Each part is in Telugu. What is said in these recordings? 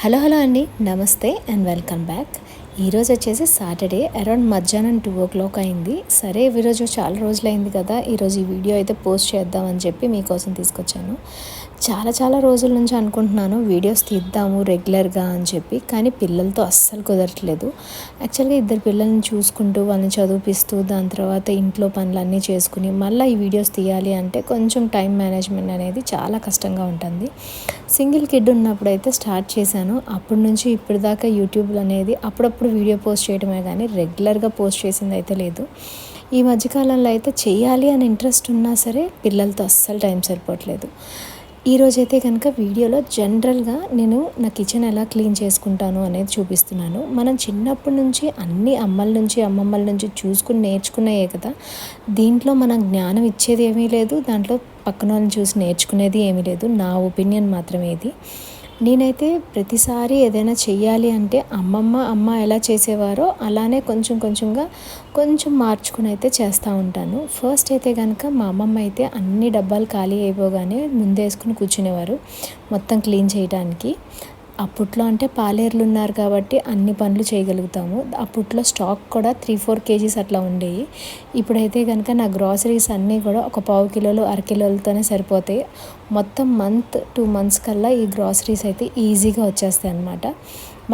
హలో అండి, నమస్తే అండ్ వెల్కమ్ బ్యాక్. ఈరోజు వచ్చేసి సాటర్డే అరౌండ్ మధ్యాహ్నం 2 o'clock అయింది. సరే ఈరోజు చాలా రోజులైంది కదా, ఈరోజు ఈ వీడియో అయితే పోస్ట్ చేద్దామని చెప్పి మీకోసం తీసుకొచ్చాను. చాలా రోజుల నుంచి అనుకుంటున్నాను వీడియోస్ తీద్దాము రెగ్యులర్గా అని చెప్పి, కానీ పిల్లలతో అస్సలు కుదరట్లేదు. యాక్చువల్గా 2 పిల్లల్ని చూసుకుంటూ వాళ్ళని చదివిపిస్తూ దాని తర్వాత ఇంట్లో పనులన్నీ చేసుకుని మళ్ళీ ఈ వీడియోస్ తీయాలి అంటే కొంచెం టైం మేనేజ్మెంట్ అనేది చాలా కష్టంగా ఉంటుంది. సింగిల్ కిడ్ ఉన్నప్పుడు అయితే స్టార్ట్ చేశాను. అప్పటి నుంచి ఇప్పటిదాకా యూట్యూబ్లో అనేది అప్పుడప్పుడు వీడియో పోస్ట్ చేయడమే కానీ రెగ్యులర్గా పోస్ట్ చేసింది అయితే లేదు. ఈ మధ్యకాలంలో అయితే చేయాలి అని ఇంట్రెస్ట్ ఉన్నా సరే పిల్లలతో అస్సలు టైం సరిపోవట్లేదు. ఈరోజైతే కనుక వీడియోలో జనరల్గా నేను నా కిచెన్ ఎలా క్లీన్ చేసుకుంటాను అనేది చూపిస్తున్నాను. మనం చిన్నప్పటి నుంచి అన్ని అమ్మల నుంచి అమ్మమ్మల నుంచి చూసుకుని నేర్చుకున్నాయే కదా. దీంట్లో మనం జ్ఞానం ఇచ్చేది ఏమీ లేదు, దాంట్లో పక్కన వాళ్ళని చూసి నేర్చుకునేది ఏమీ లేదు. నా ఒపీనియన్ మాత్రమే ఇది. నేనైతే ప్రతిసారి ఏదైనా చెయ్యాలి అంటే అమ్మ ఎలా చేసేవారో అలానే కొంచెం మార్చుకుని అయితే చేస్తూ ఉంటాను. ఫస్ట్ అయితే కనుక మా అమ్మమ్మ అయితే అన్ని డబ్బాలు ఖాళీ అయిపోగానే ముందేసుకుని కూర్చునేవారు మొత్తం క్లీన్ చేయడానికి. అప్పట్లో అంటే పాలేర్లు ఉన్నారు కాబట్టి అన్ని పనులు చేయగలుగుతాము. అప్పట్లో స్టాక్ కూడా 3-4 kgs అట్లా ఉండేవి. ఇప్పుడైతే కనుక నా గ్రాసరీస్ అన్నీ కూడా ఒక 1/2 కిలోలు 1/2 కిలోలతోనే సరిపోతాయి. మొత్తం 2 months కల్లా ఈ గ్రాసరీస్ అయితే ఈజీగా వచ్చేస్తాయి అన్నమాట.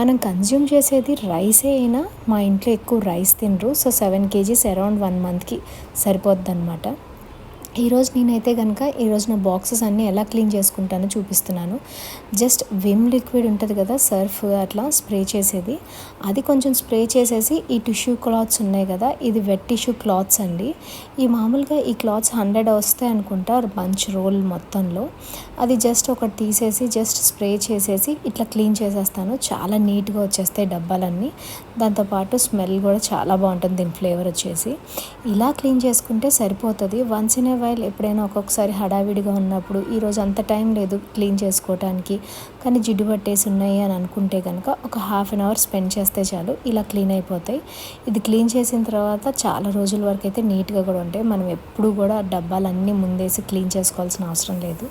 మనం కన్జ్యూమ్ చేసేది రైసే అయినా మా ఇంట్లో ఎక్కువ రైస్ తినరు. సో 7 kgs అరౌండ్ 1 monthకి సరిపోద్ది అనమాట. ఈరోజు నేనైతే కనుక ఈరోజు నా బాక్సెస్ అన్నీ ఎలా క్లీన్ చేసుకుంటానో చూపిస్తున్నాను. జస్ట్ విమ్ లిక్విడ్ ఉంటుంది కదా, సర్ఫ్ అట్లా స్ప్రే చేసేది, అది కొంచెం స్ప్రే చేసేసి ఈ టిష్యూ క్లాత్స్ ఉన్నాయి కదా, ఇది వెట్ టిష్యూ క్లాత్స్ అండి. ఈ మామూలుగా ఈ క్లాత్స్ 100 వస్తాయి అనుకుంటా బంచ్ రోల్ మొత్తంలో. అది జస్ట్ ఒకటి తీసేసి జస్ట్ స్ప్రే చేసేసి ఇట్లా క్లీన్ చేసేస్తాను. చాలా నీట్గా వచ్చేస్తాయి డబ్బాలన్నీ. దాంతోపాటు స్మెల్ కూడా చాలా బాగుంటుంది దీని ఫ్లేవర్ వచ్చేసి. ఇలా క్లీన్ చేసుకుంటే సరిపోతుంది. వన్స్ ఇన్ ఏ వైల్ ఎప్పుడైనా ఒక్కొక్కసారి హడావిడిగా ఉన్నప్పుడు ఈరోజు అంత టైం లేదు క్లీన్ చేసుకోవటానికి, కానీ జిడ్డు పట్టేసి ఉన్నాయి అని అనుకుంటే కనుక ఒక 1/2 hour స్పెండ్ చేస్తే చాలు, ఇలా క్లీన్ అయిపోతాయి. ఇది క్లీన్ చేసిన తర్వాత చాలా రోజుల వరకు అయితే నీట్గా కూడా ఉంటాయి. మనం ఎప్పుడు కూడా డబ్బాలన్నీ ముందేసి క్లీన్ చేసుకోవాల్సిన అవసరం లేదు.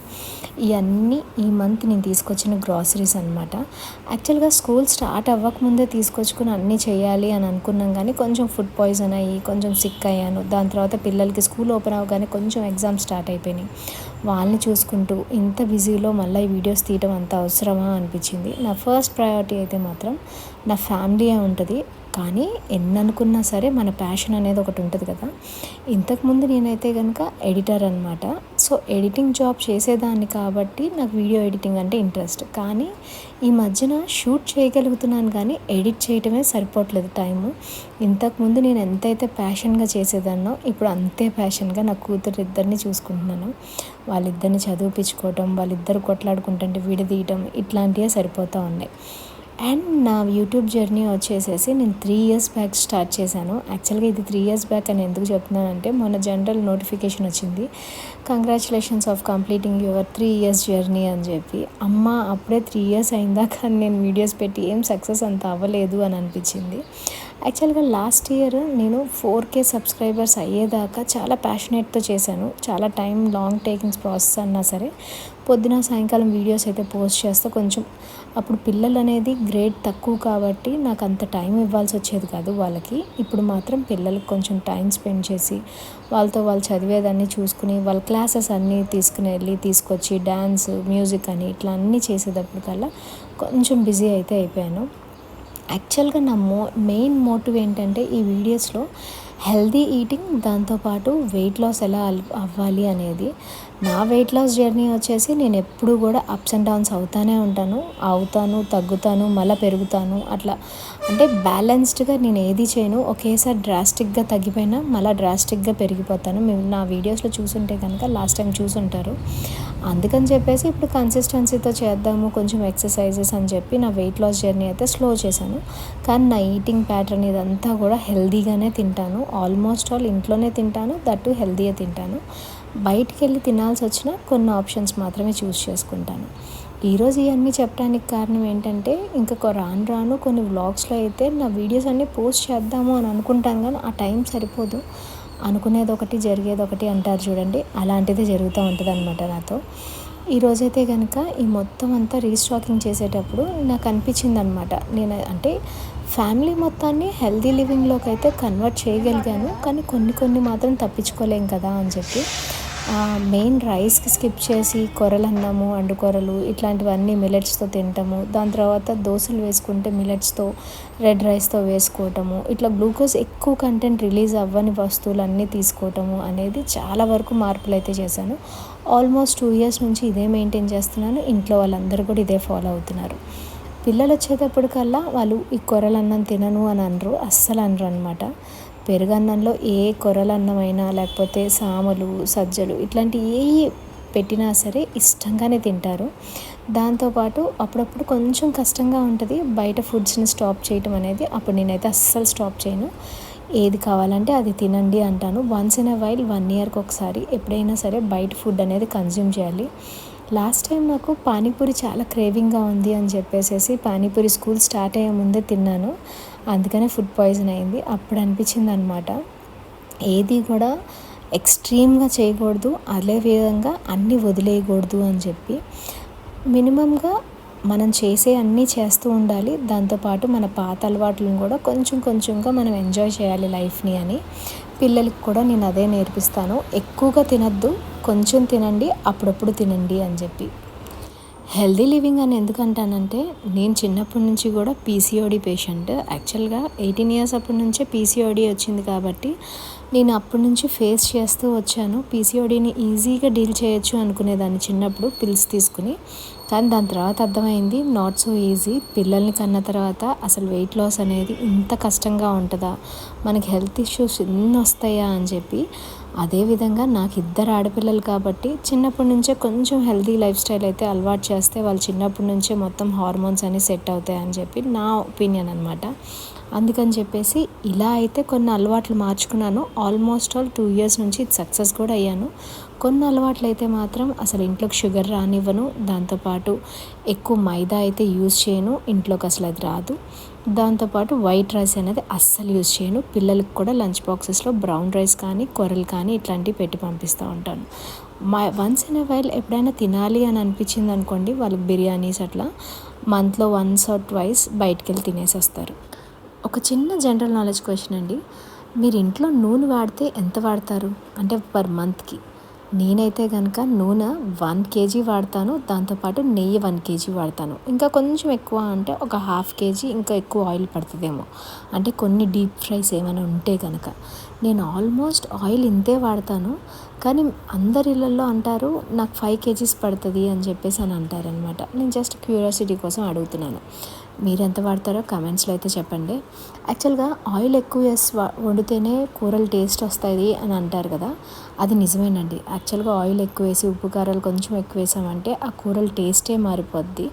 ఇవన్నీ ఈ మంత్ నేను తీసుకొచ్చిన గ్రాసరీస్ అనమాట. యాక్చువల్గా స్కూల్ స్టార్ట్ అవ్వకముందే తీసుకొచ్చుకుని అన్నీ చేయాలి అని అనుకున్నాం, కానీ కొంచెం ఫుడ్ పాయిజన్ అయ్యి కొంచెం సిక్ అయ్యాను. దాని తర్వాత పిల్లలకి స్కూల్ ఓపెన్ అవ్వగానే కొంచెం ఎగ్జామ్ స్టార్ట్ అయిపోయినాయి. వాళ్ళని చూసుకుంటూ ఇంత బిజీలో మళ్ళీ ఈ వీడియోస్ తీయడం అంత అవసరమా అనిపించింది. నా ఫస్ట్ ప్రయారిటీ అయితే మాత్రం నా ఫ్యామిలీ ఉంటుంది. కానీ ఎన్ని అనుకున్నా సరే మన ప్యాషన్ అనేది ఒకటి ఉంటుంది కదా. ఇంతకుముందు నేనైతే కనుక ఎడిటర్ అనమాట. సో ఎడిటింగ్ జాబ్ చేసేదాన్ని కాబట్టి నాకు వీడియో ఎడిటింగ్ అంటే ఇంట్రెస్ట్. కానీ ఈ మధ్యన షూట్ చేయగలుగుతున్నాను కానీ ఎడిట్ చేయటమే సరిపోవట్లేదు టైము. ఇంతకుముందు నేను ఎంతైతే ప్యాషన్గా చేసేదాన్నో ఇప్పుడు అంతే ప్యాషన్గా నా కూతురు ఇద్దరిని చూసుకుంటున్నాను. వాళ్ళిద్దరిని చదివిపించుకోవటం, వాళ్ళిద్దరు కొట్లాడుకుంటుంటే విడదీయటం, ఇట్లాంటివే సరిపోతూ ఉన్నాయి. అండ్ నా యూట్యూబ్ జర్నీ వచ్చేసేసి నేను 3 years బ్యాక్ స్టార్ట్ చేశాను. యాక్చువల్గా ఇది 3 years బ్యాక్ అని ఎందుకు చెప్తున్నానంటే మొన్న జనరల్ నోటిఫికేషన్ వచ్చింది, congratulations of completing your 3 years journey అని చెప్పి. అప్పుడే 3 years అయిందా, కానీ నేను వీడియోస్ పెట్టి ఏం సక్సెస్ అంత అవ్వలేదు అని అనిపించింది. యాక్చువల్గా లాస్ట్ ఇయర్ నేను 4K సబ్స్క్రైబర్స్ అయ్యేదాకా చాలా ప్యాషనేట్తో చేశాను. చాలా టైం లాంగ్ టేకింగ్స్ ప్రాసెస్ అన్నా సరే పొద్దున సాయంకాలం వీడియోస్ అయితే పోస్ట్ చేస్తే కొంచెం అప్పుడు పిల్లలు అనేది గ్రేడ్ తక్కువ కాబట్టి నాకు అంత టైం ఇవ్వాల్సి వచ్చేది కాదు వాళ్ళకి. ఇప్పుడు మాత్రం పిల్లలకు కొంచెం టైం స్పెండ్ చేసి వాళ్ళతో వాళ్ళు చదివేదాన్ని చూసుకుని వాళ్ళ క్లాసెస్ అన్నీ తీసుకొచ్చి డ్యాన్స్, మ్యూజిక్ అని ఇట్లా అన్నీ చేసేటప్పటికల్లా కొంచెం బిజీ అయితే అయిపోయాను. యాక్చువల్గా నా మెయిన్ మోటివ్ ఏంటంటే ఈ వీడియోస్లో హెల్దీ ఈటింగ్, దాంతోపాటు వెయిట్ లాస్ ఎలా అవ్వాలి అనేది. నా వెయిట్ లాస్ జర్నీ వచ్చేసి నేను ఎప్పుడు కూడా అప్స్ అండ్ డౌన్స్ అవుతాను తగ్గుతాను మళ్ళీ పెరుగుతాను అట్లా. అంటే బ్యాలెన్స్డ్గా నేను ఏది చేయను. ఒకేసారి డ్రాస్టిక్గా తగ్గిపోయినా మళ్ళీ డ్రాస్టిక్గా పెరిగిపోతాను. మేము నా వీడియోస్లో చూసుంటే కనుక లాస్ట్ టైం చూసుంటారు. అందుకని చెప్పేసి ఇప్పుడు కన్సిస్టెన్సీతో చేద్దాము కొంచెం ఎక్సర్సైజెస్ అని చెప్పి నా వెయిట్ లాస్ జర్నీ అయితే స్లో చేశాను. కానీ నా ఈటింగ్ ప్యాటర్న్ ఇదంతా కూడా హెల్దీగానే తింటాను. ఆల్మోస్ట్ ఆల్ ఇంట్లోనే తింటాను, దట్టు హెల్దీగా తింటాను. బయటికి వెళ్ళి తినాల్సి వచ్చినా కొన్ని ఆప్షన్స్ మాత్రమే చూస్ చేసుకుంటాను. ఈరోజు ఇవన్నీ చెప్పడానికి కారణం ఏంటంటే ఇంకా రాను కొన్ని వ్లాగ్స్లో అయితే నా వీడియోస్ అన్నీ పోస్ట్ చేద్దాము అని అనుకుంటాను, కానీ ఆ టైం సరిపోదు. అనుకునేది ఒకటి జరిగేది ఒకటి అంటారు చూడండి, అలాంటిది జరుగుతూ ఉంటుంది అనమాట నాతో. ఈరోజైతే కనుక ఈ మొత్తం అంతా రీస్టాకింగ్ చేసేటప్పుడు నాకు అనిపించింది అనమాట. నేను అంటే ఫ్యామిలీ మొత్తాన్ని హెల్తీ లివింగ్లోకి అయితే కన్వర్ట్ చేయగలిగాను, కానీ కొన్ని కొన్ని మాత్రం తప్పించుకోలేం కదా అని చెప్పి మెయిన్ రైస్కి స్కిప్ చేసి కొరలన్నము, అండు కొరలు ఇట్లాంటివన్నీ మిలెట్స్తో తినటము, దాని తర్వాత దోశలు వేసుకుంటే మిలెట్స్తో రెడ్ రైస్తో వేసుకోవటము, ఇట్లా గ్లూకోజ్ ఎక్కువ కంటెంట్ రిలీజ్ అవ్వని వస్తువులన్నీ తీసుకోవటము అనేది చాలా వరకు మార్పులు అయితే చేశాను. ఆల్మోస్ట్ 2 years నుంచి ఇదే మెయింటైన్ చేస్తున్నాను. ఇంట్లో వాళ్ళందరూ కూడా ఇదే ఫాలో అవుతున్నారు. పిల్లలు వచ్చేటప్పటికల్లా వాళ్ళు ఈ కొరలన్నం తినను అని అనరు, అస్సలు అనరు అనమాట. పెరుగన్నంలో ఏ కొరలన్నమైనా లేకపోతే సామలు, సజ్జలు ఇట్లాంటి ఏ పెట్టినా సరే ఇష్టంగానే తింటారు. దాంతోపాటు అప్పుడప్పుడు కొంచెం కష్టంగా ఉంటుంది బయట ఫుడ్స్ని స్టాప్ చేయటం అనేది. అప్పుడు నేనైతే అస్సలు స్టాప్ చేయను. ఏది కావాలంటే అది తినండి అంటాను. వన్స్ ఇన్ ఎ వైల్ 1 yearకి ఒకసారి ఎప్పుడైనా సరే బయట ఫుడ్ అనేది కన్జ్యూమ్ చేయాలి. లాస్ట్ టైం నాకు పానీపూరి చాలా క్రేవింగ్గా ఉంది అని చెప్పేసి పానీపూరి స్కూల్ స్టార్ట్ అయ్యే ముందే తిన్నాను. అందుకనే ఫుడ్ పాయిజన్ అయింది. అప్పుడు అనిపించింది అనమాట, ఏది కూడా ఎక్స్ట్రీమ్గా చేయకూడదు, అదే విధంగా అన్నీ వదిలేయకూడదు అని చెప్పి. మినిమంగా మనం చేసే అన్నీ చేస్తూ ఉండాలి. దాంతోపాటు మన పాత అలవాట్లను కూడా కొంచెం కొంచెంగా మనం ఎంజాయ్ చేయాలి లైఫ్ని అని పిల్లలకి కూడా నేను అదే నేర్పిస్తాను. ఎక్కువగా తినద్దు, కొంచెం తినండి, అప్పుడప్పుడు తినండి అని చెప్పి. హెల్దీ లివింగ్ అని ఎందుకంటానంటే, నేను చిన్నప్పటి నుంచి కూడా పీసీఓడి పేషెంట్. యాక్చువల్గా 18 years అప్పటి నుంచే పీసీఓడి వచ్చింది కాబట్టి నేను అప్పటి నుంచి ఫేస్ చేస్తూ వచ్చాను. పీసీఓడిని ఈజీగా డీల్ చేయొచ్చు అనుకునేదాన్ని చిన్నప్పుడు పిల్స్ తీసుకుని. కానీ దాని తర్వాత అర్థమైంది నాట్ సో ఈజీ. పిల్లల్ని కన్న తర్వాత అసలు వెయిట్ లాస్ అనేది ఇంత కష్టంగా ఉంటుందా, మనకి హెల్త్ ఇష్యూస్ ఎన్ని వస్తాయా అని చెప్పి. అదేవిధంగా నాకు 2 ఆడపిల్లలు కాబట్టి చిన్నప్పటి నుంచే కొంచెం హెల్తీ లైఫ్ స్టైల్ అయితే అలవాటు చేస్తే వాళ్ళు చిన్నప్పటి నుంచే మొత్తం హార్మోన్స్ అన్నీ సెట్ అవుతాయని చెప్పి నా ఒపీనియన్ అనమాట. అందుకని చెప్పేసి ఇలా అయితే కొన్ని అలవాట్లు మార్చుకున్నాను. ఆల్మోస్ట్ ఆల్ 2 years నుంచి ఇది సక్సెస్ కూడా అయ్యాను. కొన్ని అలవాట్లు అయితే మాత్రం అసలు ఇంట్లోకి షుగర్ రానివ్వను, దాంతోపాటు ఎక్కువ మైదా అయితే యూజ్ చేయను, ఇంట్లోకి అసలు అది రాదు. దాంతోపాటు వైట్ రైస్ అనేది అస్సలు యూజ్ చేయను. పిల్లలకు కూడా లంచ్ బాక్సెస్లో బ్రౌన్ రైస్ కానీ కొరలు కానీ ఇట్లాంటివి పెట్టి పంపిస్తూ ఉంటాను. వన్స్ ఇన్ ఎ వైల్ ఎప్పుడైనా తినాలి అని అనిపించింది అనుకోండి, వాళ్ళకి బిర్యానీస్ అట్లా మంత్లో 1 or 2 బయటికి వెళ్ళి తినేసి వస్తారు. ఒక చిన్న జనరల్ నాలెడ్జ్ క్వశ్చన్ అండి, మీరు ఇంట్లో నూనె వాడితే ఎంత వాడతారు అంటే పర్ మంత్కి? నేనైతే కనుక నూనె 1 kg వాడతాను, దాంతోపాటు నెయ్యి 1 kg వాడతాను. ఇంకా కొంచెం ఎక్కువ అంటే ఒక 1/2 kg ఇంకా ఎక్కువ ఆయిల్ పడుతుందేమో, అంటే కొన్ని డీప్ ఫ్రైస్ ఏమైనా ఉంటే కనుక. నేను ఆల్మోస్ట్ ఆయిల్ ఇంతే వాడతాను. కానీ అందరి ఇళ్ళల్లో అంటారు నాకు 5 kgs పడుతుంది అని చెప్పేసి అని అంటారనమాట. నేను జస్ట్ క్యూరియాసిటీ కోసం అడుగుతున్నాను. మీరు ఎంత వాడతారో కమెంట్స్లో అయితే చెప్పండి. యాక్చువల్గా ఆయిల్ ఎక్కువ వేసి వండితేనే కూరలు టేస్ట్ వస్తాయి అని అంటారు కదా, అది నిజమేనండి. యాక్చువల్గా ఆయిల్ ఎక్కువ వేసి ఉప్పు కారాలు కొంచెం ఎక్కువ వేసామంటే ఆ కూరల టేస్టే మారిపోద్ది.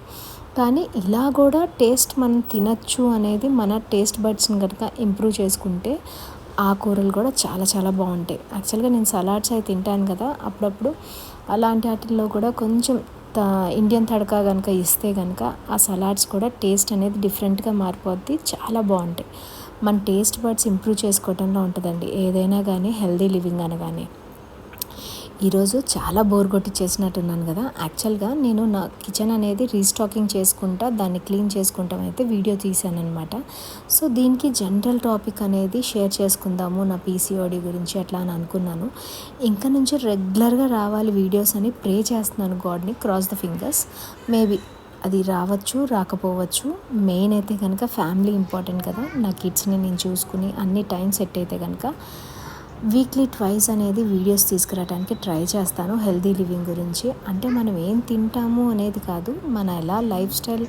కానీ ఇలా కూడా టేస్ట్ మనం తినచ్చు అనేది మన టేస్ట్ బడ్స్ని కనుక ఇంప్రూవ్ చేసుకుంటే ఆ కూరలు కూడా చాలా చాలా బాగుంటాయి. యాక్చువల్గా నేను సలాడ్స్ అవి తింటాను కదా అప్పుడప్పుడు, అలాంటి వాటిల్లో కూడా కొంచెం ఇండియన్ తడకా కనుక ఇస్తే కనుక ఆ సలాడ్స్ కూడా టేస్ట్ అనేది డిఫరెంట్గా మారిపోద్ది, చాలా బాగుంటాయి. మన టేస్ట్ బడ్స్ ఇంప్రూవ్ చేసుకోవటంలో ఉంటుందండి ఏదైనా కానీ హెల్దీ లివింగ్ అనగానే. ఈరోజు చాలా బోర్ కొట్టి చేసినట్టున్నాను కదా. యాక్చువల్గా నేను నా కిచెన్ అనేది రీస్టాకింగ్ చేసుకుంటా, దాన్ని క్లీన్ చేసుకుంటాం అయితే వీడియో తీశాను అనమాట. సో దీనికి జనరల్ టాపిక్ అనేది షేర్ చేసుకుందాము నా పీసీఓడి గురించి అట్లా అని అనుకున్నాను. ఇంకా నుంచి రెగ్యులర్గా రావాలి వీడియోస్ అని ప్రే చేస్తున్నాను గాడ్ని, క్రాస్ ద ఫింగర్స్. మేబీ అది రావచ్చు రాకపోవచ్చు. మెయిన్ అయితే కనుక ఫ్యామిలీ ఇంపార్టెంట్ కదా. నా కిడ్స్ని నేను చూసుకుని అన్ని టైం సెట్ అయితే కనుక వీక్లీ 2 అనేది వీడియోస్ తీసుకురావడానికి ట్రై చేస్తాను హెల్దీ లివింగ్ గురించి. అంటే మనం ఏం తింటాము అనేది కాదు, మన ఎలా లైఫ్ స్టైల్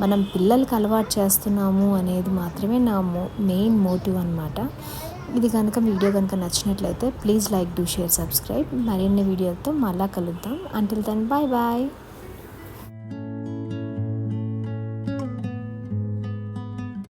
మనం పిల్లలకి అలవాటు చేస్తున్నాము అనేది మాత్రమే నా మెయిన్ మోటివ్ అనమాట. ఇది కనుక వీడియో కనుక నచ్చినట్లయితే please like, do, share, subscribe. మరిన్ని వీడియోలతో మళ్ళా కలుద్దాం. Until then bye bye.